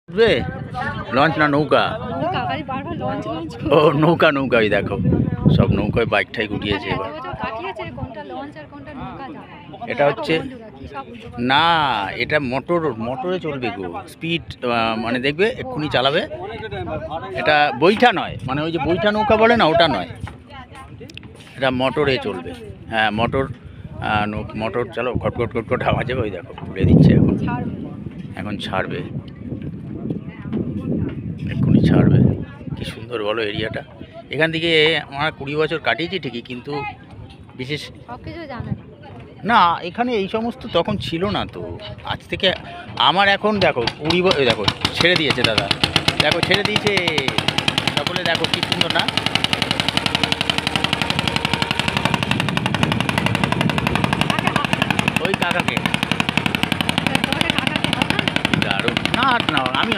বে লঞ্চ না নৌকা? ও নৌকা নৌকা, ওই দেখো সব নৌকায় বাইক ঠাইক উঠিয়েছে এবার। এটা হচ্ছে না, এটা মোটরে চলবে গো, স্পিড মানে দেখবে এক্ষুনি চালাবে। এটা বৈঠা নয়, মানে ওই যে বৈঠা নৌকা বলে না, ওটা নয়, এটা মোটরে চলবে। হ্যাঁ মোটর, মোটর চলো, ঘটঘট ঘটঘট আওয়াজ হবে। ওই দেখো ঘুরে দিচ্ছে, এখন ছাড়বে, এক্ষুনি ছাড়বে। কি সুন্দর বলো এরিয়াটা। এখান থেকে আমরা 20 বছর কাটিয়েছি ঠিকই, কিন্তু বিশেষ না এখানে এই সমস্ত তখন ছিল না তো। আজ থেকে আমার এখন দেখো 20 বছর, দেখো ছেড়ে দিয়েছে দাদা, দেখো ছেড়ে দিয়েছে সকলে, দেখো কি সুন্দর না। ওই কাকাকে দারুণ না, হাত না, আমি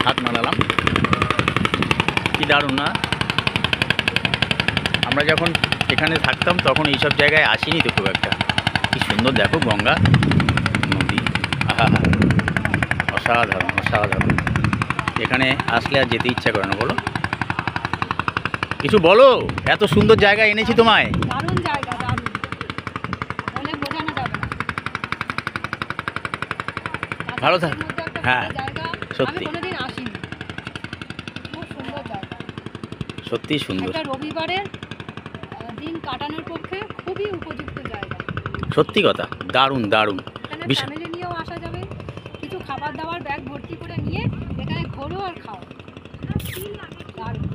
হাত নাড়ালাম, কি দারুণ না। আমরা যখন এখানে থাকতাম তখন এইসব জায়গায় আসিনি তো খুব একটা। কি সুন্দর দেখো গঙ্গা নদী, আহা অসাধারণ অসাধারণ। এখানে আসলে আর যেতে ইচ্ছা করে না, বলো কিছু বলো, এত সুন্দর জায়গা এনেছি তোমায়। ভালো থাক। হ্যাঁ সত্যি সত্যি সুন্দর, রবিবারের দিন কাটানোর পক্ষে খুবই উপযুক্ত জায়গা। সত্যি কথা, দারুণ দারুণ। ফ্যামিলি নিয়েও আসা যাবে, কিছু খাবার দাবার ব্যাগ ভর্তি করে নিয়ে এখানে ঘোরো আর খাও, দারুণ।